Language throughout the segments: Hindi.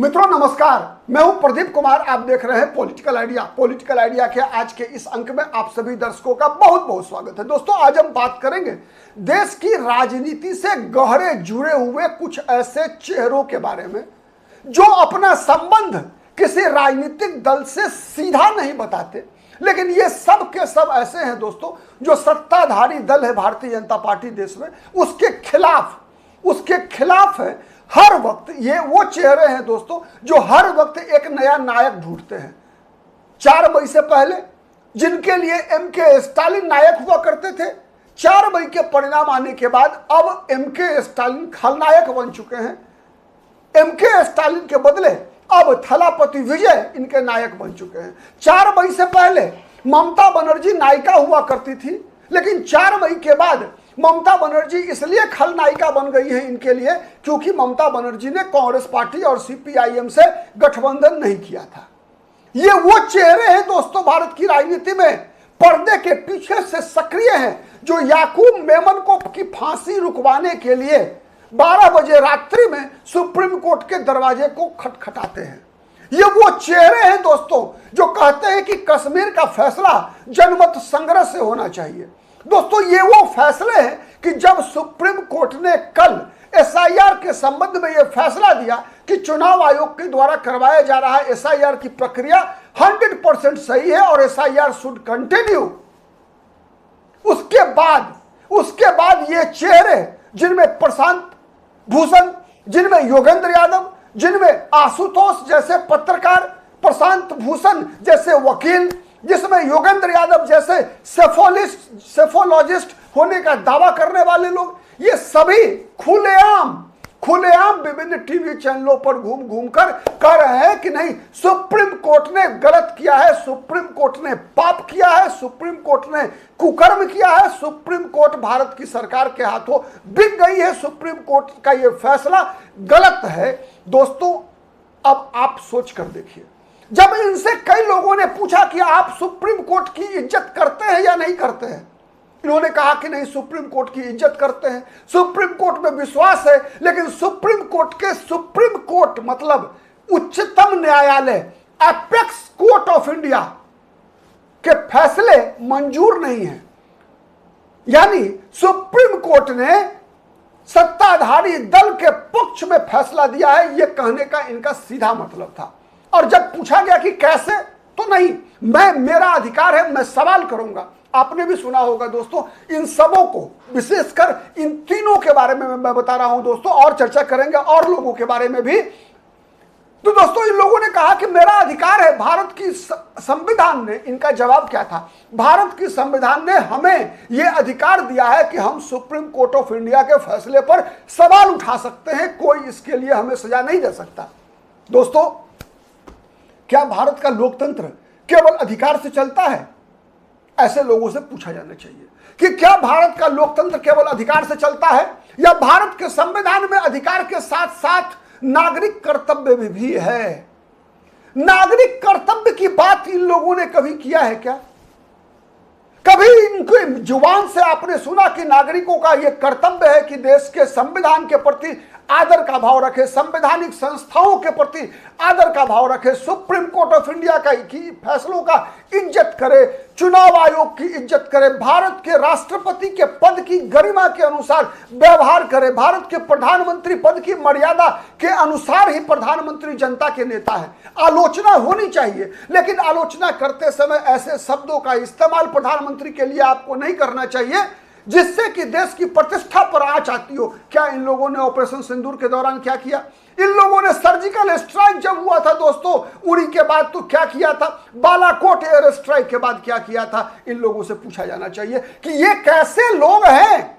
मित्रों नमस्कार, मैं हूं प्रदीप कुमार। आप देख रहे हैं पॉलिटिकल आइडिया। पॉलिटिकल आइडिया के आज के इस अंक में आप सभी दर्शकों का बहुत बहुत स्वागत है। दोस्तों, आज हम बात करेंगे देश की राजनीति से गहरे जुड़े हुए कुछ ऐसे चेहरों के बारे में जो अपना संबंध किसी राजनीतिक दल से सीधा नहीं बताते, लेकिन ये सब के सब ऐसे हैं दोस्तों जो सत्ताधारी दल है भारतीय जनता पार्टी देश में, उसके खिलाफ है। हर वक्त ये वो चेहरे हैं दोस्तों जो हर वक्त एक नया नायक ढूंढते हैं। 4 मई से पहले जिनके लिए एमके स्टालिन नायक हुआ करते थे, 4 मई के परिणाम आने के बाद अब एमके स्टालिन खलनायक बन चुके हैं। एमके स्टालिन के बदले अब थलापति विजय इनके नायक बन चुके हैं। 4 मई से पहले ममता बनर्जी नायिका हुआ करती थी, लेकिन 4 मई के बाद ममता बनर्जी इसलिए खलनायिका बन गई है इनके लिए क्योंकि ममता बनर्जी ने कांग्रेस पार्टी और सीपीआईएम से गठबंधन नहीं किया था। ये वो चेहरे हैं दोस्तों भारत की राजनीति में पर्दे के पीछे से सक्रिय हैं जो याकूब मेमन को की फांसी रुकवाने के लिए 12 बजे रात्रि में सुप्रीम कोर्ट के दरवाजे को खटखटाते हैं। ये वो चेहरे हैं दोस्तों जो कहते हैं कि कश्मीर का फैसला जनमत संग्रह से होना चाहिए। दोस्तों, ये वो फैसले हैं कि जब सुप्रीम कोर्ट ने कल एसआईआर के संबंध में यह फैसला दिया कि चुनाव आयोग के द्वारा करवाया जा रहा है एसआईआर की प्रक्रिया 100% सही है और एसआईआर शुड कंटिन्यू, उसके बाद ये चेहरे जिनमें प्रशांत भूषण, जिनमें योगेंद्र यादव, जिनमें आशुतोष जैसे पत्रकार, प्रशांत भूषण जैसे वकील, जिसमें योगेंद्र यादव जैसे सेफोलॉजिस्ट होने का दावा करने वाले लोग, ये सभी खुलेआम विभिन्न टीवी चैनलों पर घूम कर कह रहे हैं कि नहीं, सुप्रीम कोर्ट ने गलत किया है, सुप्रीम कोर्ट ने पाप किया है, सुप्रीम कोर्ट ने कुकर्म किया है, सुप्रीम कोर्ट भारत की सरकार के हाथों बिक गई है, सुप्रीम कोर्ट का ये फैसला गलत है। दोस्तों, अब आप सोच कर देखिए, जब इनसे कई लोगों ने पूछा कि आप सुप्रीम कोर्ट की इज्जत करते हैं या नहीं करते हैं, इन्होंने कहा कि नहीं, सुप्रीम कोर्ट की इज्जत करते हैं, सुप्रीम कोर्ट में विश्वास है, लेकिन सुप्रीम कोर्ट मतलब उच्चतम न्यायालय, एपेक्स कोर्ट ऑफ इंडिया के फैसले मंजूर नहीं है। यानी सुप्रीम कोर्ट ने सत्ताधारी दल के पक्ष में फैसला दिया है, यह कहने का इनका सीधा मतलब था। और जब पूछा गया कि कैसे, तो नहीं, मेरा अधिकार है, मैं सवाल करूंगा। आपने भी सुना होगा दोस्तों, इन सबों को, विशेषकर इन तीनों के बारे में मैं बता रहा हूं दोस्तों, और चर्चा करेंगे और लोगों के बारे में भी। तो दोस्तों, इन लोगों ने कहा कि मेरा अधिकार है। भारत की संविधान ने, इनका जवाब क्या था, भारत की संविधान ने हमें यह अधिकार दिया है कि हम सुप्रीम कोर्ट ऑफ इंडिया के फैसले पर सवाल उठा सकते हैं, कोई इसके लिए हमें सजा नहीं दे सकता। दोस्तों, क्या भारत का लोकतंत्र केवल अधिकार से चलता है? ऐसे लोगों से पूछा जाना चाहिए कि क्या भारत का लोकतंत्र केवल अधिकार से चलता है, या भारत के संविधान में अधिकार के साथ साथ नागरिक कर्तव्य भी है? नागरिक कर्तव्य की बात इन लोगों ने कभी किया है क्या? कभी इनके जुबान से आपने सुना कि नागरिकों का यह कर्तव्य है कि देश के संविधान के प्रति आदर का भाव रखे, संवैधानिक संस्थाओं के प्रति आदर का भाव रखे, सुप्रीम कोर्ट ऑफ इंडिया की फैसलों का इज्जत करे, चुनाव आयोग की इज्जत करे, भारत के राष्ट्रपति के पद की गरिमा के अनुसार व्यवहार करे, भारत के प्रधानमंत्री पद की मर्यादा के अनुसार ही प्रधानमंत्री जनता के नेता है। आलोचना होनी चाहिए, लेकिन आलोचना करते समय ऐसे शब्दों का इस्तेमाल प्रधानमंत्री के लिए आपको नहीं करना चाहिए जिससे कि देश की प्रतिष्ठा पर आंच आती हो। क्या इन लोगों ने ऑपरेशन सिंदूर के दौरान क्या किया? इन लोगों ने सर्जिकल स्ट्राइक जब हुआ था दोस्तों, उड़ी के बाद तो क्या किया था? बालाकोट एयर स्ट्राइक के बाद क्या किया था? इन लोगों से पूछा जाना चाहिए कि ये कैसे लोग हैं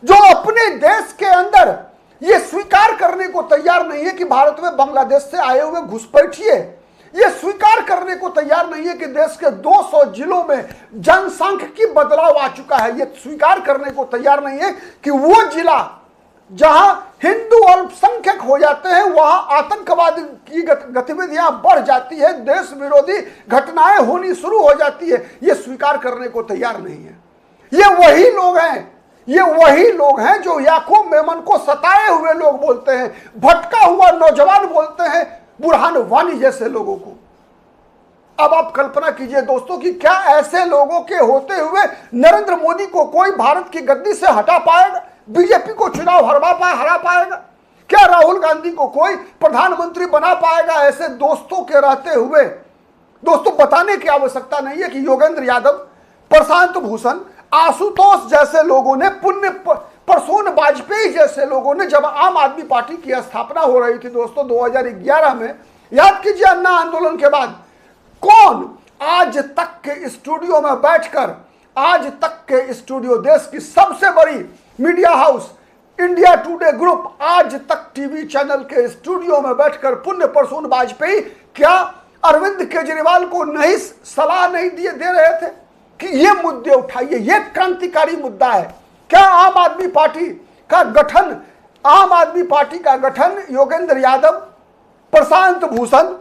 जो अपने देश के अंदर ये स्वीकार करने को तैयार नहीं है कि भारत में बांग्लादेश से आए हुए घुसपैठिए, ये स्वीकार करने को तैयार नहीं है कि देश के 200 जिलों में जनसांख्यिकी बदलाव आ चुका है, ये स्वीकार करने को तैयार नहीं है कि वो जिला जहां हिंदू अल्पसंख्यक हो जाते हैं वहां आतंकवाद की गतिविधियां बढ़ जाती है, देश विरोधी घटनाएं होनी शुरू हो जाती है, ये स्वीकार करने को तैयार नहीं है। ये वही लोग हैं जो याकूब मेमन को सताए हुए लोग बोलते हैं, भटका हुआ नौजवान बोलते हैं, बुरहान वानी जैसे लोगों को। अब आप कल्पना कीजिए दोस्तों कि क्या ऐसे लोगों के होते हुए नरेंद्र मोदी को कोई भारत की गद्दी से हटा पाएगा? बीजेपी को चुनाव हरा पाएगा? क्या राहुल गांधी को कोई प्रधानमंत्री बना पाएगा? ऐसे दोस्तों के रहते हुए दोस्तों बताने की आवश्यकता नहीं है कि योगेंद्र यादव, प्रशांत भूषण, आशुतोष जैसे लोगों ने, प्रसून वाजपेयी जैसे लोगों ने, जब आम आदमी पार्टी की स्थापना हो रही थी दोस्तों 2011 में, याद कीजिए अन्ना आंदोलन के बाद, कौन आज तक के स्टूडियो में बैठकर, आज तक के स्टूडियो, देश की सबसे बड़ी media house India today group, आज तक टीवी चैनल के स्टूडियो में बैठकर पुण्य प्रसून वाजपेयी क्या अरविंद केजरीवाल को नहीं सलाह नहीं दे रहे थे कि ये मुद्दे उठाइए, ये क्रांतिकारी मुद्दा है? क्या आम आदमी पार्टी का गठन योगेंद्र यादव, प्रशांत भूषण,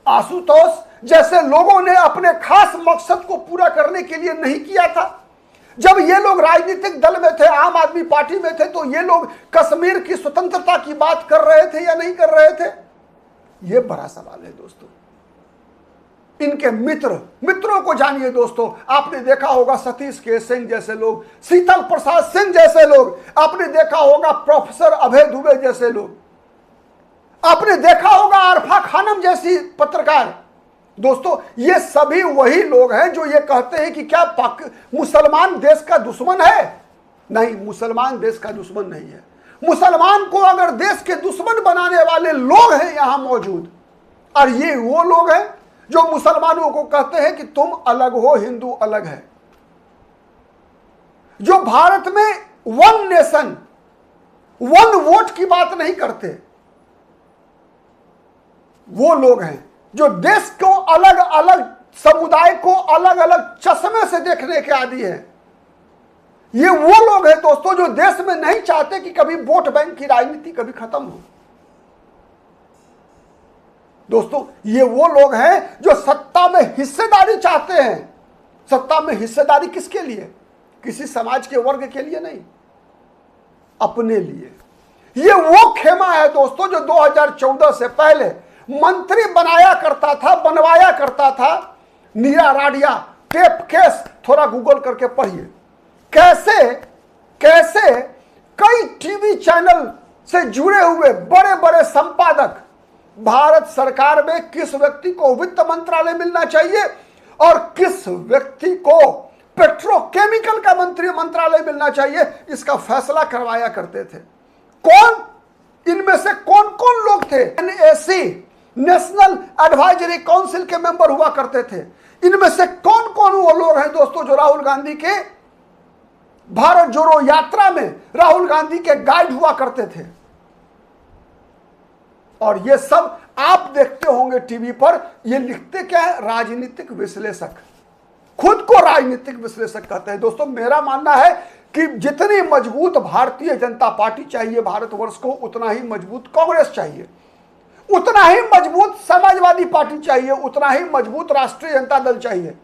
आशुतोष जैसे लोगों ने अपने खास मकसद को पूरा करने के लिए नहीं किया था? जब ये लोग राजनीतिक दल में थे, आम आदमी पार्टी में थे, तो ये लोग कश्मीर की स्वतंत्रता की बात कर रहे थे या नहीं कर रहे थे? ये बड़ा सवाल है दोस्तों। इनके मित्रों को जानिए दोस्तों। आपने देखा होगा सतीश के सिंह जैसे लोग, शीतल प्रसाद सिंह जैसे लोग, आपने देखा होगा प्रोफेसर अभय दुबे जैसे लोग, आपने देखा होगा आरफा खानम जैसी पत्रकार। दोस्तों ये सभी वही लोग हैं जो ये कहते हैं कि क्या मुसलमान देश का दुश्मन है? नहीं, मुसलमान देश का दुश्मन नहीं है। मुसलमान को अगर देश के दुश्मन बनाने वाले लोग हैं यहां मौजूद, और ये वो लोग हैं जो मुसलमानों को कहते हैं कि तुम अलग हो, हिंदू अलग है, जो भारत में वन नेशन वन वोट की बात नहीं करते, वो लोग हैं जो देश को अलग अलग, समुदाय को अलग अलग चश्मे से देखने के आदी हैं। ये वो लोग हैं दोस्तों जो देश में नहीं चाहते कि कभी वोट बैंक की राजनीति कभी खत्म हो। दोस्तों ये वो लोग हैं जो सत्ता में हिस्सेदारी चाहते हैं। सत्ता में हिस्सेदारी किसके लिए? किसी समाज के वर्ग के लिए नहीं, अपने लिए। ये वो खेमा है दोस्तों जो 2014 से पहले मंत्री बनवाया करता था नीरा राडिया टेप केस। थोड़ा गूगल करके पढ़िए कैसे कई टीवी चैनल से जुड़े हुए बड़े बड़े संपादक भारत सरकार में किस व्यक्ति को वित्त मंत्रालय मिलना चाहिए और किस व्यक्ति को पेट्रोकेमिकल का मंत्रालय मिलना चाहिए, इसका फैसला करवाया करते थे। कौन? इनमें से कौन कौन लोग थे? NAC, नेशनल एडवाइजरी काउंसिल के मेंबर हुआ करते थे। इनमें से कौन कौन वो लोग हैं दोस्तों जो राहुल गांधी के भारत जोड़ो यात्रा में राहुल गांधी के गाइड हुआ करते थे? और ये सब आप देखते होंगे टीवी पर। ये लिखते क्या है? राजनीतिक विश्लेषक, खुद को राजनीतिक विश्लेषक कहते हैं। दोस्तों मेरा मानना है कि जितनी मजबूत भारतीय जनता पार्टी चाहिए भारतवर्ष को, उतना ही मजबूत कांग्रेस चाहिए, उतना ही मजबूत समाजवादी पार्टी चाहिए, उतना ही मजबूत राष्ट्रीय जनता दल चाहिए।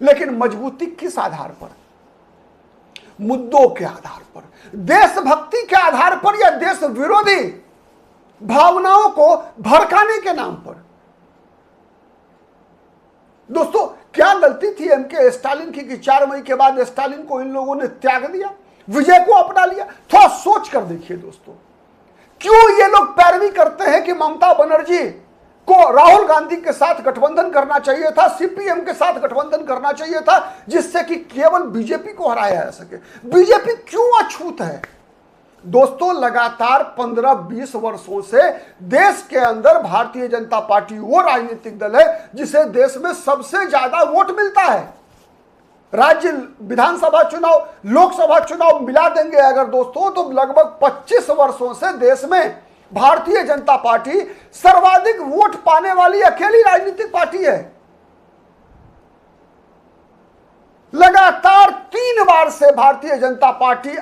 लेकिन मजबूती किस आधार पर? मुद्दों के आधार पर, देशभक्ति के आधार पर, या देश विरोधी भावनाओं को भड़काने के नाम पर। दोस्तों क्या गलती थी एमके स्टालिन की कि 4 मई के बाद स्टालिन को इन लोगों ने त्याग दिया, विजय को अपना लिया? थोड़ा सोच कर देखिए दोस्तों, क्यों ये लोग पैरवी करते हैं कि ममता बनर्जी को राहुल गांधी के साथ गठबंधन करना चाहिए था, सीपीएम के साथ गठबंधन करना चाहिए था, जिससे कि केवल बीजेपी को हराया जा सके। बीजेपी क्यों अछूत है? दोस्तों लगातार 15-20 वर्षों से देश के अंदर भारतीय जनता पार्टी वो राजनीतिक दल है जिसे देश में सबसे ज्यादा वोट मिलता है। राज्य विधानसभा चुनाव, लोकसभा चुनाव मिला देंगे अगर दोस्तों, तो लगभग 25 वर्षों से देश में भारतीय जनता पार्टी सर्वाधिक वोट पाने वाली अकेली राजनीतिक पार्टी है। लगातार 3 बार से भारतीय जनता पार्टी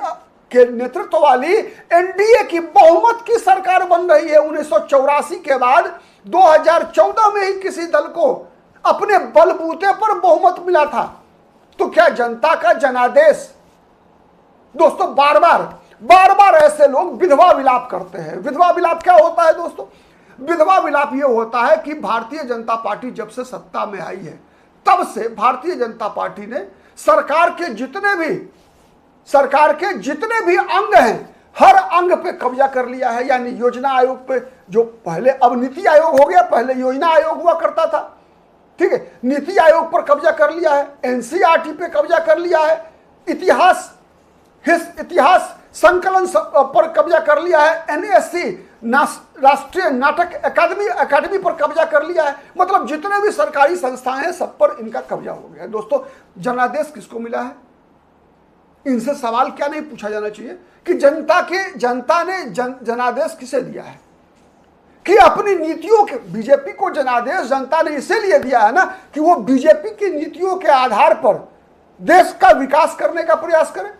के नेतृत्व वाली एनडीए की बहुमत की सरकार बन रही है। 1984 के बाद 2014 में ही किसी दल को अपने बलबूते पर बहुमत मिला था। तो क्या जनता का जनादेश? दोस्तों बार बार ऐसे लोग विधवा विलाप करते हैं। विधवा विलाप क्या होता है दोस्तों? विधवा विलाप ये होता है कि भारतीय जनता पार्टी जब से सत्ता में आई है तब से भारतीय जनता पार्टी ने सरकार के जितने भी अंग हैं हर अंग पे कब्जा कर लिया है। यानी योजना आयोग पे, जो पहले अब नीति आयोग हो गया, पहले योजना आयोग हुआ करता था, ठीक है, नीति आयोग पर कब्जा कर लिया है, एनसीईआरटी पे कब्जा कर लिया है, इतिहास संकलन पर कब्जा कर लिया है, एनएससी राष्ट्रीय नाटक अकादमी पर कब्जा कर लिया है। मतलब जितने भी सरकारी संस्थाएं हैं सब पर इनका कब्जा हो गया है। दोस्तों, जनादेश किसको मिला है? इनसे सवाल क्या नहीं पूछा जाना चाहिए कि जनता ने जनादेश किसे दिया है? कि अपनी नीतियों के, बीजेपी को जनादेश जनता ने इसीलिए दिया है ना कि वो बीजेपी की नीतियों के आधार पर देश का विकास करने का प्रयास करे।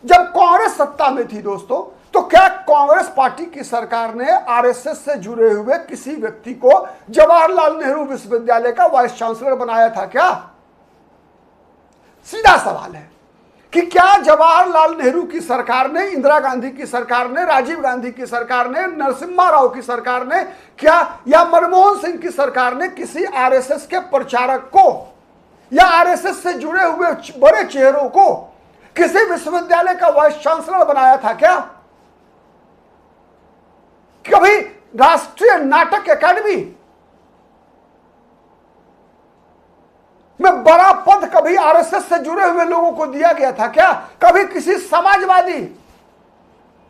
जब कांग्रेस सत्ता में थी दोस्तों, तो क्या कांग्रेस पार्टी की सरकार ने आरएसएस से जुड़े हुए किसी व्यक्ति को जवाहरलाल नेहरू विश्वविद्यालय का वाइस चांसलर बनाया था क्या? सीधा सवाल है कि क्या जवाहरलाल नेहरू की सरकार ने, इंदिरा गांधी की सरकार ने, राजीव गांधी की सरकार ने, नरसिम्हा राव की सरकार ने, क्या या मनमोहन सिंह की सरकार ने किसी आरएसएस के प्रचारक को या आरएसएस से जुड़े हुए बड़े चेहरों को किसी विश्वविद्यालय का वाइस चांसलर बनाया था क्या? कभी राष्ट्रीय नाटक अकादमी में बड़ा पद कभी आरएसएस से जुड़े हुए लोगों को दिया गया था क्या? कभी किसी समाजवादी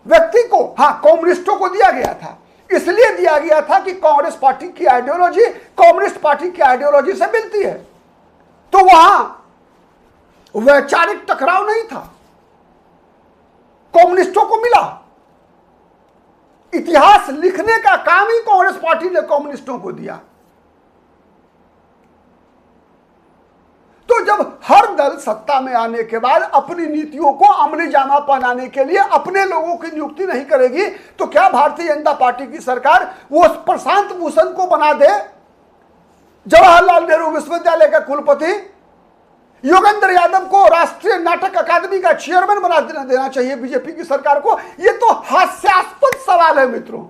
व्यक्ति को, हां, कम्युनिस्टों को दिया गया था। इसलिए दिया गया था कि कांग्रेस पार्टी की आइडियोलॉजी कम्युनिस्ट पार्टी की आइडियोलॉजी से मिलती है, तो वहां वैचारिक टकराव नहीं था, कम्युनिस्टों को मिला। इतिहास लिखने का काम ही कांग्रेस पार्टी ने कम्युनिस्टों को दिया। तो जब हर दल सत्ता में आने के बाद अपनी नीतियों को अमली जामा पहनाने के लिए अपने लोगों की नियुक्ति नहीं करेगी, तो क्या भारतीय जनता पार्टी की सरकार वो प्रशांत भूषण को बना दे जवाहरलाल नेहरू विश्वविद्यालय का कुलपति, योगेंद्र यादव को राष्ट्रीय नाटक अकादमी का चेयरमैन बना देना चाहिए बीजेपी की सरकार को? ये तो हास्यास्पद सवाल है मित्रों।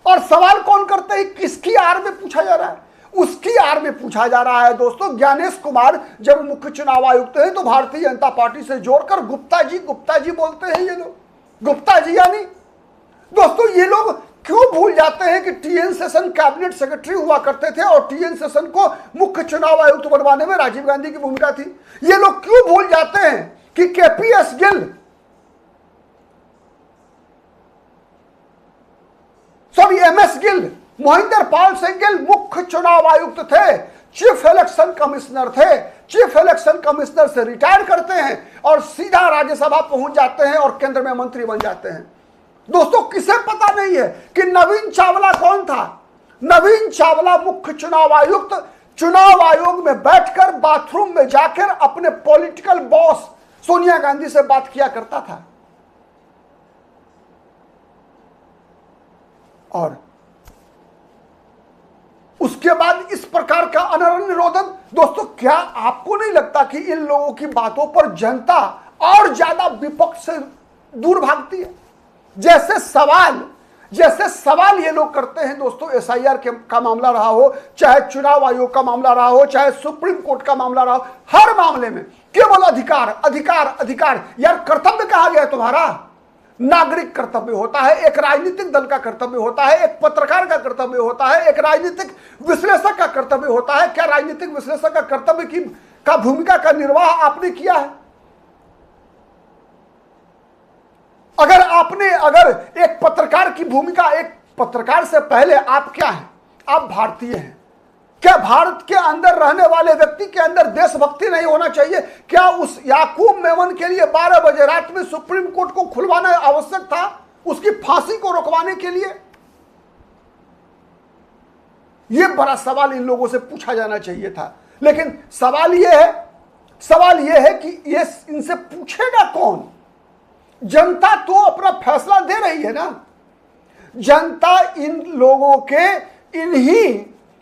और सवाल कौन करते हैं, किसकी आड़ में पूछा जा रहा है? उसकी आड़ में पूछा जा रहा है दोस्तों। ज्ञानेश कुमार जब मुख्य चुनाव आयुक्त हैं तो भारतीय जनता पार्टी से जोड़कर गुप्ता जी बोलते हैं। ये लोग गुप्ता जी, यानी दोस्तों ये लोग क्यों भूल जाते हैं कि टीएन शेषन कैबिनेट सेक्रेटरी हुआ करते थे और टीएन शेषन को मुख्य चुनाव आयुक्त बनवाने में राजीव गांधी की भूमिका थी? ये लोग क्यों भूल जाते हैं कि KPS Gill, sorry MS Gill, Mohinder Pal Singh Gill मुख्य चुनाव आयुक्त थे, चीफ इलेक्शन कमिश्नर थे, चीफ इलेक्शन कमिश्नर से रिटायर करते हैं और सीधा राज्यसभा पहुंच जाते हैं और केंद्र में मंत्री बन जाते हैं। दोस्तों, किसे पता नहीं है कि नवीन चावला कौन था? नवीन चावला मुख्य चुनाव आयुक्त चुनाव आयोग में बैठकर बाथरूम में जाकर अपने पॉलिटिकल बॉस सोनिया गांधी से बात किया करता था। और उसके बाद इस प्रकार का अनरण्य रोदन। दोस्तों, क्या आपको नहीं लगता कि इन लोगों की बातों पर जनता और ज्यादा विपक्ष से दूर भागती है? जैसे सवाल ये लोग करते हैं दोस्तों, एसआईआर का मामला रहा हो, चाहे चुनाव आयोग का मामला रहा हो, चाहे सुप्रीम कोर्ट का मामला रहा हो, हर मामले में केवल अधिकार अधिकार अधिकार। यार, कर्तव्य कहां गया तुम्हारा? नागरिक कर्तव्य होता है, एक राजनीतिक दल का कर्तव्य होता है, एक पत्रकार का कर्तव्य होता है, एक राजनीतिक विश्लेषक का कर्तव्य होता है। क्या राजनीतिक विश्लेषक का कर्तव्य का भूमिका का निर्वाह आपने किया है? अगर एक पत्रकार की भूमिका, एक पत्रकार से पहले आप क्या हैं? आप भारतीय हैं। क्या भारत के अंदर रहने वाले व्यक्ति के अंदर देशभक्ति नहीं होना चाहिए? क्या उस याकूब मेमन के लिए 12 बजे रात में सुप्रीम कोर्ट को खुलवाना आवश्यक था, उसकी फांसी को रोकवाने के लिए? यह बड़ा सवाल इन लोगों से पूछा जाना चाहिए था। लेकिन सवाल यह है कि ये इनसे पूछेगा कौन? जनता तो अपना फैसला दे रही है ना। जनता इन लोगों के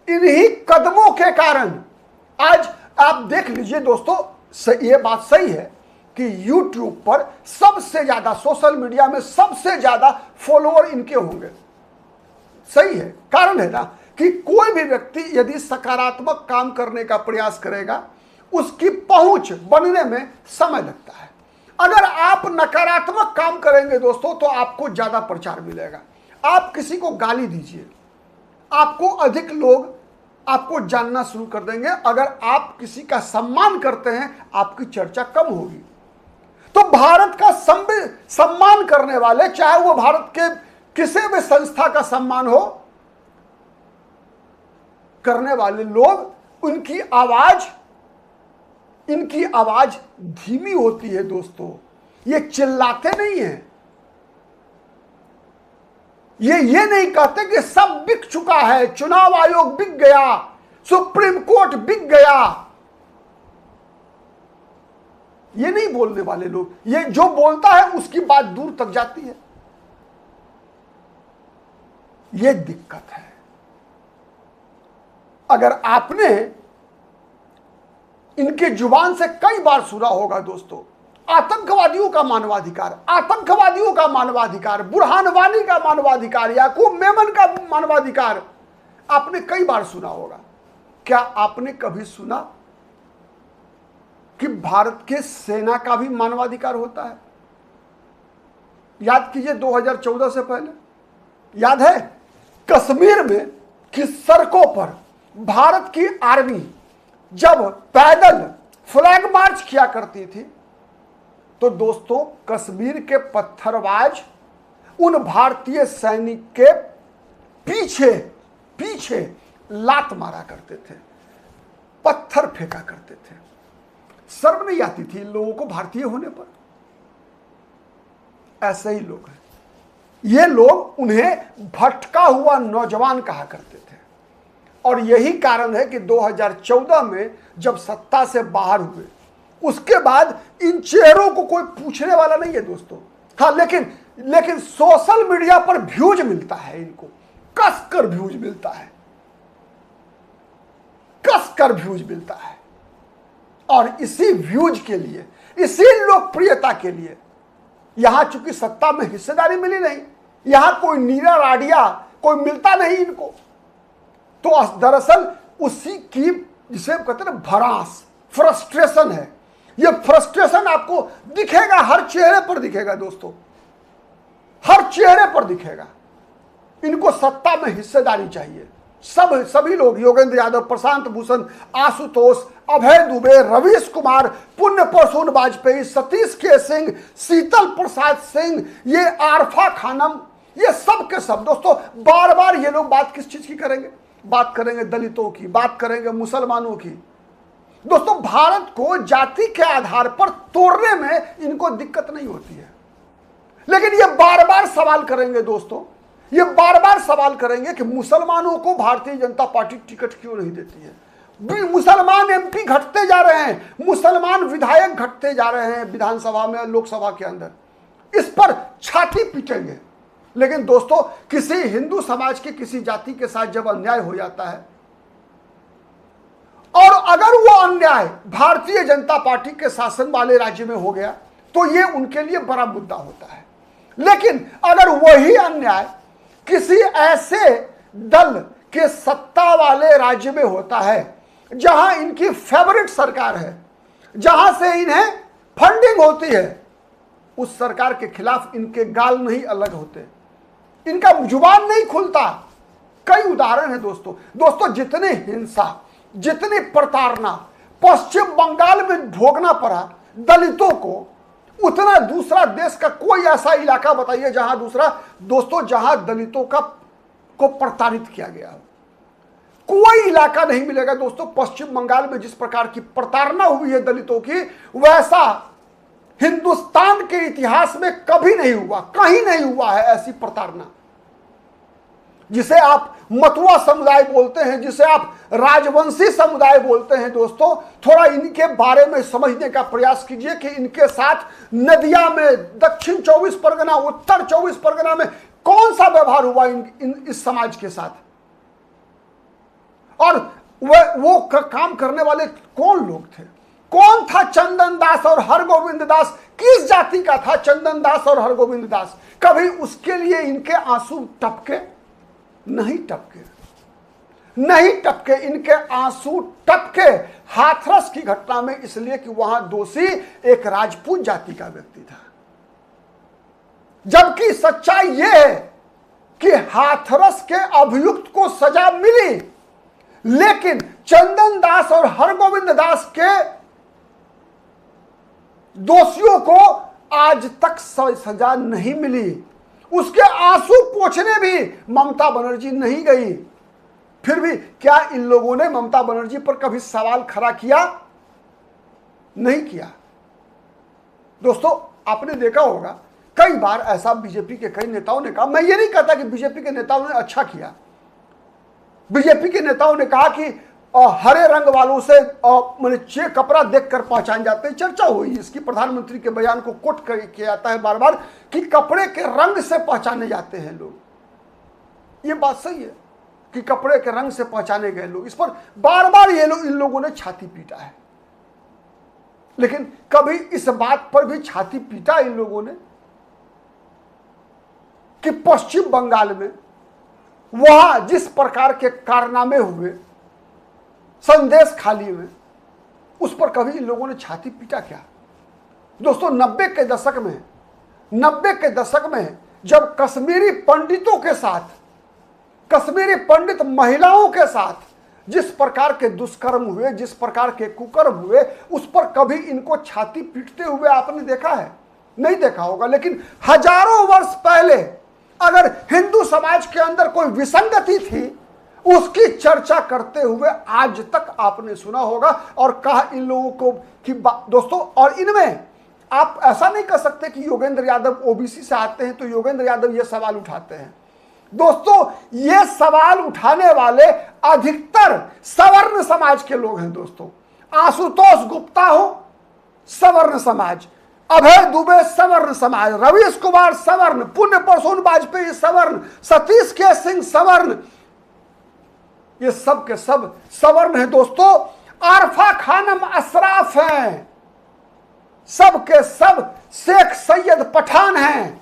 इन्हीं कदमों के कारण, आज आप देख लीजिए दोस्तों, ये बात सही है कि YouTube पर सबसे ज्यादा, सोशल मीडिया में सबसे ज्यादा फॉलोअर इनके होंगे। सही है, कारण है ना कि कोई भी व्यक्ति यदि सकारात्मक काम करने का प्रयास करेगा, उसकी पहुंच बनने में समय लगता है। अगर आप नकारात्मक काम करेंगे दोस्तों तो आपको ज्यादा प्रचार मिलेगा। आप किसी को गाली दीजिए, आपको अधिक लोग आपको जानना शुरू कर देंगे। अगर आप किसी का सम्मान करते हैं, आपकी चर्चा कम होगी। तो भारत का सम्मान करने वाले, चाहे वो भारत के किसी भी संस्था का सम्मान हो, करने वाले लोग, इनकी आवाज धीमी होती है दोस्तों। ये चिल्लाते नहीं हैं, ये नहीं कहते कि सब बिक चुका है, चुनाव आयोग बिक गया, सुप्रीम कोर्ट बिक गया। ये नहीं बोलने वाले लोग। ये जो बोलता है उसकी बात दूर तक जाती है। ये दिक्कत है। अगर आपने इनके जुबान से कई बार सुना होगा दोस्तों, आतंकवादियों का मानवाधिकार, आतंकवादियों का मानवाधिकार, बुरहान वानी का मानवाधिकार, याकूब मेमन का मानवाधिकार, आपने कई बार सुना होगा। क्या आपने कभी सुना कि भारत के सेना का भी मानवाधिकार होता है? याद कीजिए 2014 से पहले, याद है कश्मीर में कि सड़कों पर भारत की आर्मी जब पैदल फ्लैग मार्च किया करती थी, तो दोस्तों कश्मीर के पत्थरबाज उन भारतीय सैनिक के पीछे लात मारा करते थे, पत्थर फेंका करते थे। शर्म नहीं आती थी इन लोगों को भारतीय होने पर? ऐसे ही लोग हैं ये लोग। उन्हें भटका हुआ नौजवान कहा करते थे। और यही कारण है कि 2014 में जब सत्ता से बाहर हुए, उसके बाद इन चेहरों को कोई पूछने वाला नहीं है दोस्तों। हाँ, लेकिन सोशल मीडिया पर व्यूज मिलता है, इनको कसकर व्यूज मिलता है, कसकर व्यूज मिलता है। और इसी व्यूज के लिए, इसी लोकप्रियता के लिए यहां चूंकि सत्ता में हिस्सेदारी मिली नहीं, यहां कोई नीरा राडिया कोई मिलता नहीं इनको, तो दरअसल उसी की जिसे कहते हैं ना भड़ास, फ्रस्ट्रेशन है। ये फ्रस्ट्रेशन आपको दिखेगा, हर चेहरे पर दिखेगा दोस्तों, हर चेहरे पर दिखेगा। इनको सत्ता में हिस्सेदारी चाहिए। सभी लोग, योगेंद्र यादव, प्रशांत भूषण, आशुतोष, अभय दुबे, रवीश कुमार, पुण्य प्रसून वाजपेयी, सतीश के सिंह, शीतल प्रसाद सिंह, ये आरफा खानम, ये सब के सब दोस्तों बार बार ये लोग बात किस चीज की करेंगे? बात करेंगे दलितों की, बात करेंगे मुसलमानों की। दोस्तों भारत को जाति के आधार पर तोड़ने में इनको दिक्कत नहीं होती है, लेकिन ये बार बार सवाल करेंगे दोस्तों, ये बार बार सवाल करेंगे कि मुसलमानों को भारतीय जनता पार्टी टिकट क्यों नहीं देती है। मुसलमान एमपी घटते जा रहे हैं, मुसलमान विधायक घटते जा रहे हैं विधानसभा में, लोकसभा के अंदर। इस पर छाती पीटेंगे। लेकिन दोस्तों किसी हिंदू समाज के किसी जाति के साथ जब अन्याय हो जाता है, और अगर वो अन्याय भारतीय जनता पार्टी के शासन वाले राज्य में हो गया, तो ये उनके लिए बड़ा मुद्दा होता है। लेकिन अगर वही अन्याय किसी ऐसे दल के सत्ता वाले राज्य में होता है जहां इनकी फेवरेट सरकार है, जहां से इन्हें फंडिंग होती है, उस सरकार के खिलाफ इनके गाल नहीं अलग होते, इनका जुबान नहीं खुलता। कई उदाहरण है दोस्तों जितनी हिंसा, जितनी प्रताड़ना पश्चिम बंगाल में भोगना पड़ा दलितों को, उतना दूसरा देश का कोई ऐसा इलाका बताइए जहां दलितों को प्रताड़ित किया गया हो। कोई इलाका नहीं मिलेगा दोस्तों। पश्चिम बंगाल में जिस प्रकार की प्रताड़ना हुई है दलितों की, वैसा हिंदुस्तान के इतिहास में कभी नहीं हुआ, कहीं नहीं हुआ है ऐसी प्रताड़ना। जिसे आप मतुआ समुदाय बोलते हैं, जिसे आप राजवंशी समुदाय बोलते हैं दोस्तों, थोड़ा इनके बारे में समझने का प्रयास कीजिए कि इनके साथ नदिया में, दक्षिण 24 परगना, उत्तर 24 परगना में कौन सा व्यवहार हुआ इस समाज के साथ, और वो काम करने वाले कौन लोग थे। कौन था चंदन दास और हरगोविंद दास? किस जाति का था चंदन दास और हरगोविंद दास? कभी उसके लिए इनके आंसू टपके? नहीं टपके, नहीं टपके, इनके आंसू टपके हाथरस की घटना में, इसलिए कि वहां दोषी एक राजपूत जाति का व्यक्ति था। जबकि सच्चाई यह है कि हाथरस के अभियुक्त को सजा मिली, लेकिन चंदन दास और हरगोविंद दास के दोषियों को आज तक सजा नहीं मिली। उसके आंसू पोंछने भी ममता बनर्जी नहीं गई। फिर भी क्या इन लोगों ने ममता बनर्जी पर कभी सवाल खड़ा किया? नहीं किया। दोस्तों, आपने देखा होगा कई बार ऐसा बीजेपी के कई नेताओं ने कहा, मैं ये नहीं कहता कि बीजेपी के नेताओं ने अच्छा किया। बीजेपी के नेताओं ने कहा कि हरे रंग वालों से मैंने कपड़ा देखकर पहचान जाते हैं। चर्चा हुई इसकी, प्रधानमंत्री के बयान को कोट किया जाता है बार बार कि कपड़े के रंग से पहचाने जाते हैं लोग। ये बात सही है कि कपड़े के रंग से पहचाने गए लोग, इस पर बार बार इन लोगों ने छाती पीटा है। लेकिन कभी इस बात पर भी छाती पीटा इन लोगों ने कि पश्चिम बंगाल में वहां जिस प्रकार के कारनामे हुए संदेश खाली में, उस पर कभी इन लोगों ने छाती पीटा क्या? दोस्तों, 90 के दशक में जब कश्मीरी पंडितों के साथ, कश्मीरी पंडित महिलाओं के साथ जिस प्रकार के दुष्कर्म हुए, जिस प्रकार के कुकर्म हुए, उस पर कभी इनको छाती पीटते हुए आपने देखा है? नहीं देखा होगा। लेकिन हजारों वर्ष पहले अगर हिंदू समाज के अंदर कोई विसंगति थी, उसकी चर्चा करते हुए आज तक आपने सुना होगा और कहा इन लोगों को कि दोस्तों, और इनमें आप ऐसा नहीं कर सकते कि योगेंद्र यादव ओबीसी से आते हैं तो योगेंद्र यादव ये सवाल उठाते हैं। दोस्तों, ये सवाल उठाने वाले अधिकतर सवर्ण समाज के लोग हैं। दोस्तों, आशुतोष गुप्ता हो सवर्ण समाज, अभय दुबे सवर्ण समाज, रवीश कुमार सवर्ण, पुण्य प्रसून वाजपेयी सवर्ण, सतीश के सिंह सवर्ण, ये सब के सब सवर्ण है। दोस्तों, आरफा खानम अशराफ हैं, सब के सब शेख सैयद पठान हैं।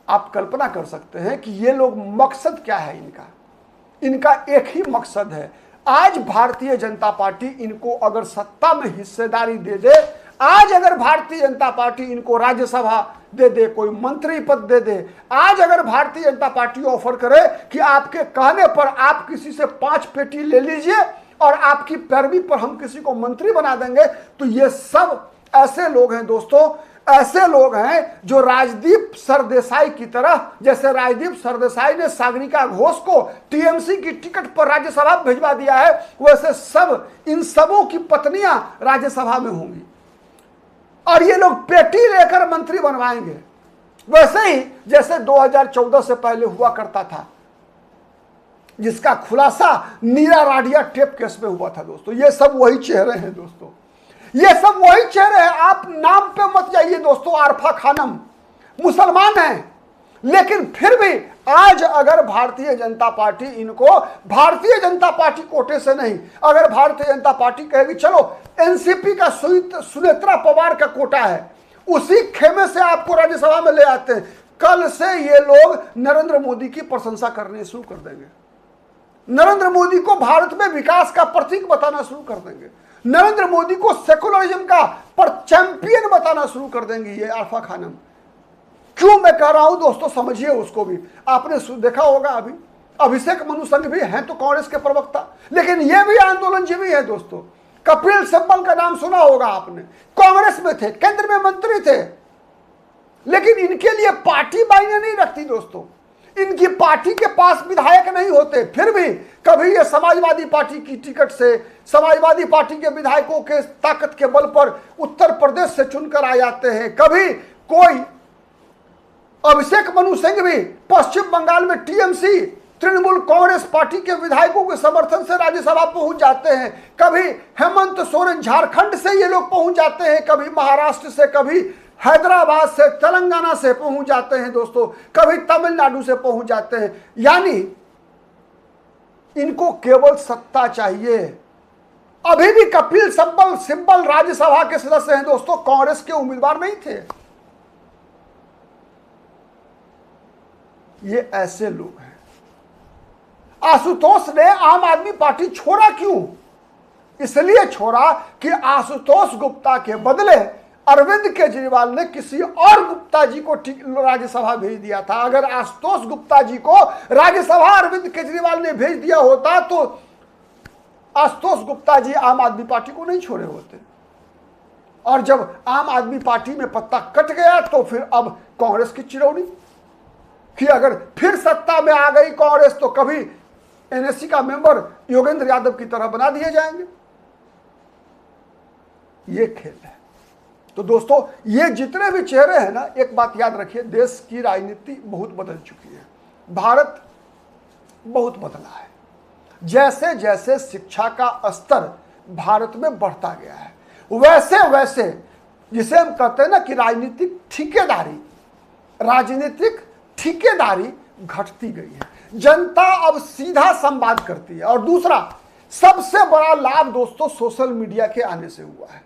आप कल्पना कर सकते हैं कि ये लोग, मकसद क्या है इनका एक ही मकसद है। आज भारतीय जनता पार्टी इनको अगर सत्ता में हिस्सेदारी दे दे, आज अगर भारतीय जनता पार्टी इनको राज्यसभा दे दे, कोई मंत्री पद दे दे, आज अगर भारतीय जनता पार्टी ऑफर करे कि आपके कहने पर आप किसी से 5 पेटी ले लीजिए और आपकी पैरवी पर हम किसी को मंत्री बना देंगे, तो ये सब ऐसे लोग हैं दोस्तों, ऐसे लोग हैं जो राजदीप सरदेसाई की तरह, जैसे राजदीप सरदेसाई ने सागरिका घोष को टीएमसी की टिकट पर राज्यसभा भिजवा दिया है, वैसे सब इन सबों की पत्नियां राज्यसभा में होंगी और ये लोग पेटी लेकर मंत्री बनवाएंगे। वैसे ही जैसे 2014 से पहले हुआ करता था, जिसका खुलासा नीरा राडिया टेप केस में हुआ था। दोस्तों, ये सब वही चेहरे हैं। दोस्तों, ये सब वही चेहरे हैं। आप नाम पे मत जाइए दोस्तों। आरफा खानम मुसलमान हैं, लेकिन फिर भी आज अगर भारतीय जनता पार्टी इनको भारतीय जनता पार्टी कोटे से नहीं, अगर भारतीय जनता पार्टी कहेगी चलो एनसीपी का सुनेत्रा पवार का कोटा है, उसी खेमे से आपको राज्यसभा में ले आते हैं, कल से ये लोग नरेंद्र मोदी की प्रशंसा करने शुरू कर देंगे, नरेंद्र मोदी को भारत में विकास का प्रतीक बताना शुरू कर देंगे, नरेंद्र मोदी को सेकुलरिज्म का पर चैंपियन बताना शुरू कर देंगे ये आरफा खानम। क्यों मैं कह रहा हूं दोस्तों, समझिए उसको भी। आपने देखा होगा अभी अभिषेक मनु सिंह भी हैं तो कांग्रेस के प्रवक्ता, लेकिन ये भी आंदोलनजीवी है। दोस्तों, कपिल सिब्बल का नाम सुना होगा आपने, कांग्रेस में थे, केंद्र में मंत्री थे, लेकिन इनके लिए पार्टी मायने नहीं रखती। दोस्तों, इनकी पार्टी के पास विधायक नहीं होते, फिर भी कभी ये समाजवादी पार्टी की टिकट से, समाजवादी पार्टी के विधायकों के ताकत के बल पर उत्तर प्रदेश से चुनकर आ जाते हैं। कभी कोई अभिषेक मनु सिंह भी पश्चिम बंगाल में टीएमसी तृणमूल कांग्रेस पार्टी के विधायकों के समर्थन से राज्यसभा पहुंच जाते हैं। कभी हेमंत सोरेन झारखंड से ये लोग पहुंच जाते हैं, कभी महाराष्ट्र से, कभी हैदराबाद से, तेलंगाना से पहुंच जाते हैं। दोस्तों, कभी तमिलनाडु से पहुंच जाते हैं। यानी इनको केवल सत्ता चाहिए। अभी भी कपिल सिब्बल राज्यसभा के सदस्य हैं। दोस्तों, कांग्रेस के उम्मीदवार नहीं थे। ये ऐसे लोग हैं। आशुतोष ने आम आदमी पार्टी छोड़ा क्यों? इसलिए छोड़ा कि आशुतोष गुप्ता के बदले अरविंद केजरीवाल ने किसी और गुप्ता जी को राज्यसभा भेज दिया था। अगर आशुतोष गुप्ता जी को राज्यसभा अरविंद केजरीवाल ने भेज दिया होता तो आशुतोष गुप्ता जी आम आदमी पार्टी को नहीं छोड़े होते। और जब आम आदमी पार्टी में पत्ता कट गया तो फिर अब कांग्रेस की चिरौनी कि अगर फिर सत्ता में आ गई कांग्रेस तो कभी एनएससी का मेंबर योगेंद्र यादव की तरह बना दिए जाएंगे। ये खेल है। तो दोस्तों, ये जितने भी चेहरे हैं ना, एक बात याद रखिए, देश की राजनीति बहुत बदल चुकी है। भारत बहुत बदला है। जैसे जैसे शिक्षा का स्तर भारत में बढ़ता गया है, वैसे वैसे जिसे हम कहते हैं ना कि राजनीतिक ठेकेदारी घटती गई है। जनता अब सीधा संवाद करती है। और दूसरा सबसे बड़ा लाभ दोस्तों सोशल मीडिया के आने से हुआ है।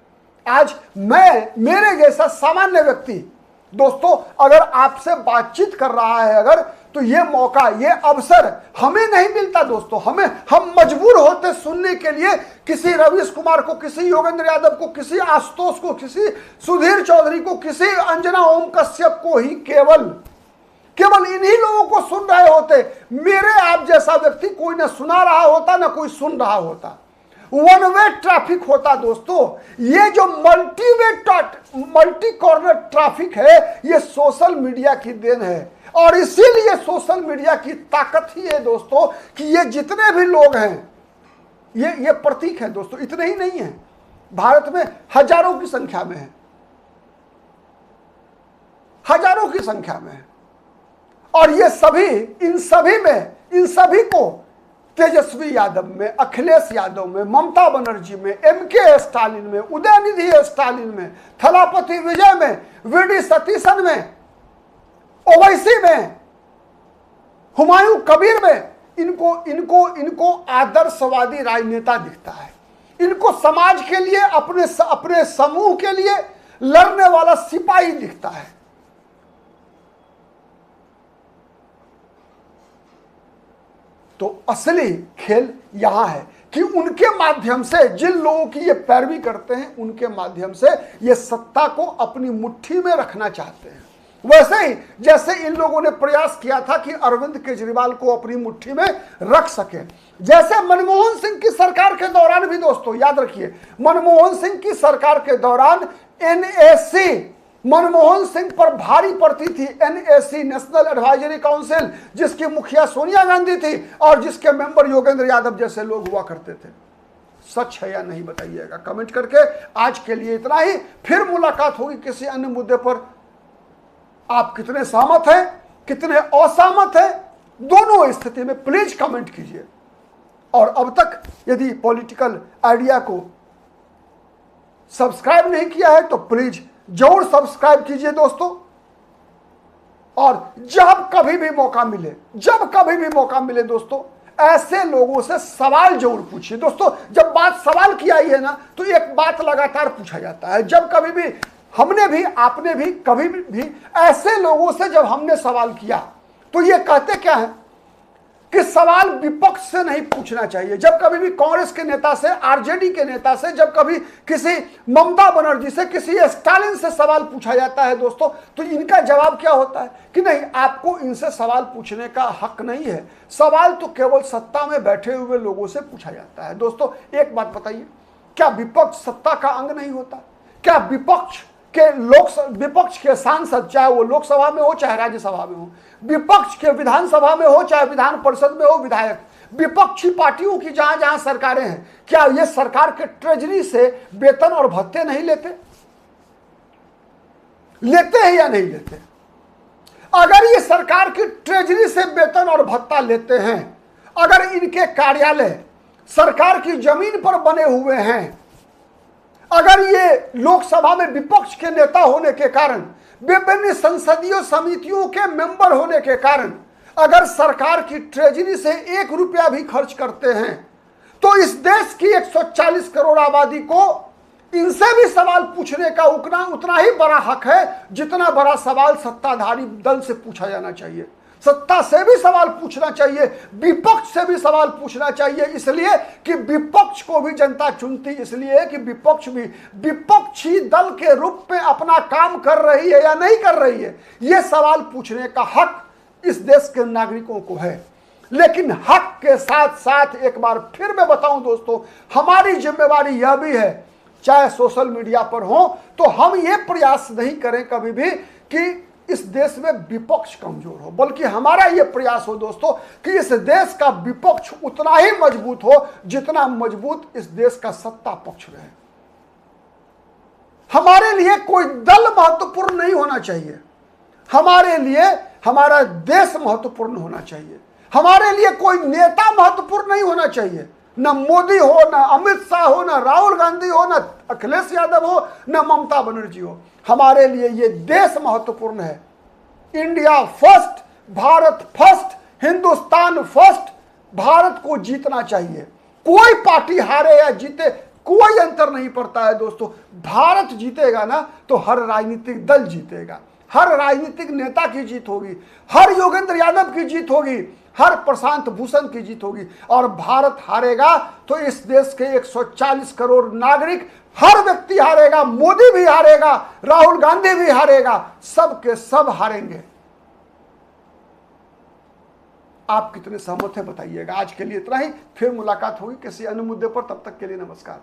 आज मेरे जैसा सामान्य व्यक्ति दोस्तों अगर आपसे बातचीत कर रहा है अगर, तो ये मौका, ये अवसर हमें नहीं मिलता दोस्तों। हम मजबूर होते सुनने के लिए किसी रवीश कुमार को, किसी योगेंद्र यादव को, किसी आशुतोष को, किसी सुधीर चौधरी को, किसी अंजना ओम कश्यप को ही केवल इन्हीं लोगों को सुन रहे होते। मेरे आप जैसा व्यक्ति कोई ना सुना रहा होता ना कोई सुन रहा होता। वन वे ट्रैफिक होता दोस्तों। ये जो मल्टी कॉर्नर ट्रैफिक है ये सोशल मीडिया की देन है। और इसीलिए सोशल मीडिया की ताकत ही है दोस्तों कि ये जितने भी लोग हैं ये प्रतीक है दोस्तों। इतने ही नहीं है, भारत में हजारों की संख्या में है, हजारों की संख्या में है। और ये सभी इन सभी को तेजस्वी यादव में, अखिलेश यादव में, ममता बनर्जी में, एमके स्टालिन में, उदयनिधि स्टालिन में, थलापति विजय में, वीडी सतीशन में, ओवैसी में, हुमायूं कबीर में, इनको आदर्शवादी राजनेता दिखता है। इनको समाज के लिए, अपने समूह के लिए लड़ने वाला सिपाही दिखता है। तो असली खेल यहां है कि उनके माध्यम से, जिन लोगों की ये पैरवी करते हैं, उनके माध्यम से ये सत्ता को अपनी मुट्ठी में रखना चाहते हैं। वैसे ही जैसे इन लोगों ने प्रयास किया था कि अरविंद केजरीवाल को अपनी मुट्ठी में रख सके। जैसे मनमोहन सिंह की सरकार के दौरान भी दोस्तों याद रखिए, मनमोहन सिंह की सरकार के दौरान एनएससी मनमोहन सिंह पर भारी पड़ती थी। एनएससी, नेशनल एडवाइजरी काउंसिल, जिसकी मुखिया सोनिया गांधी थी और जिसके मेंबर योगेंद्र यादव जैसे लोग हुआ करते थे। सच है या नहीं बताइएगा कमेंट करके। आज के लिए इतना ही, फिर मुलाकात होगी किसी अन्य मुद्दे पर। आप कितने सहमत हैं, कितने असहमत हैं, दोनों स्थिति में प्लीज कमेंट कीजिए। और अब तक यदि पॉलिटिकल आइडिया को सब्सक्राइब नहीं किया है तो प्लीज जरूर सब्सक्राइब कीजिए दोस्तों। और जब कभी भी मौका मिले दोस्तों, ऐसे लोगों से सवाल जरूर पूछिए दोस्तों। जब बात सवाल की आई है ना, तो एक बात लगातार पूछा जाता है। जब कभी भी हमने भी, आपने भी, कभी भी ऐसे लोगों से जब हमने सवाल किया तो ये कहते क्या है कि सवाल विपक्ष से नहीं पूछना चाहिए। जब कभी भी कांग्रेस के नेता से, आरजेडी के नेता से, जब कभी किसी ममता बनर्जी से, किसी स्टालिन से सवाल पूछा जाता है दोस्तों, तो इनका जवाब क्या होता है कि नहीं, आपको इनसे सवाल पूछने का हक नहीं है। सवाल तो केवल सत्ता में बैठे हुए लोगों से पूछा जाता है। दोस्तों एक बात बताइए, क्या विपक्ष सत्ता का अंग नहीं होता? क्या विपक्ष के सांसद, चाहे वो लोकसभा में हो चाहे राज्यसभा में हो, विपक्ष के विधानसभा में हो चाहे विधान परिषद में हो विधायक, विपक्षी पार्टियों की जहां जहां सरकारें हैं, क्या ये सरकार के ट्रेजरी से वेतन और भत्ते नहीं लेते हैं या नहीं लेते? अगर ये सरकार की ट्रेजरी से वेतन और भत्ता लेते हैं, अगर इनके कार्यालय सरकार की जमीन पर बने हुए हैं, अगर ये लोकसभा में विपक्ष के नेता होने के कारण, विभिन्न संसदीय समितियों के मेंबर होने के कारण अगर सरकार की ट्रेजरी से 1 रुपया भी खर्च करते हैं, तो इस देश की 140 करोड़ आबादी को इनसे भी सवाल पूछने का उतना ही बड़ा हक है जितना बड़ा सवाल सत्ताधारी दल से पूछा जाना चाहिए। सत्ता से भी सवाल पूछना चाहिए, विपक्ष से भी सवाल पूछना चाहिए, इसलिए कि विपक्ष को भी जनता चुनती इसलिए कि विपक्ष भी विपक्षी दल के रूप में अपना काम कर रही है या नहीं कर रही है। यह सवाल पूछने का हक इस देश के नागरिकों को है। लेकिन हक के साथ साथ एक बार फिर मैं बताऊं दोस्तों, हमारी जिम्मेवारी यह भी है, चाहे सोशल मीडिया पर हो तो हम ये प्रयास नहीं करें कभी भी कि इस देश में विपक्ष कमजोर हो, बल्कि हमारा यह प्रयास हो दोस्तों कि इस देश का विपक्ष उतना ही मजबूत हो जितना मजबूत इस देश का सत्ता पक्ष रहे। हमारे लिए कोई दल महत्वपूर्ण नहीं होना चाहिए, हमारे लिए हमारा देश महत्वपूर्ण होना चाहिए। हमारे लिए कोई नेता महत्वपूर्ण नहीं होना चाहिए, न मोदी हो, न अमित शाह हो, न राहुल गांधी हो, न अखिलेश यादव हो, न ममता बनर्जी हो। हमारे लिए ये देश महत्वपूर्ण है। India first, Bharat first, Hindustan first. Bharat को जीतना चाहिए। कोई पार्टी हारे या जीते कोई अंतर नहीं पड़ता है दोस्तों। भारत जीतेगा ना तो हर राजनीतिक दल जीतेगा, हर राजनीतिक नेता की जीत होगी, हर योगेंद्र यादव की जीत होगी, हर प्रशांत भूषण की जीत होगी। और भारत हारेगा तो इस देश के 140 करोड़ नागरिक, हर व्यक्ति हारेगा, मोदी भी हारेगा, राहुल गांधी भी हारेगा, सब के सब हारेंगे। आप कितने सहमत हैं बताइएगा। आज के लिए इतना ही, फिर मुलाकात होगी किसी अन्य मुद्दे पर। तब तक के लिए नमस्कार।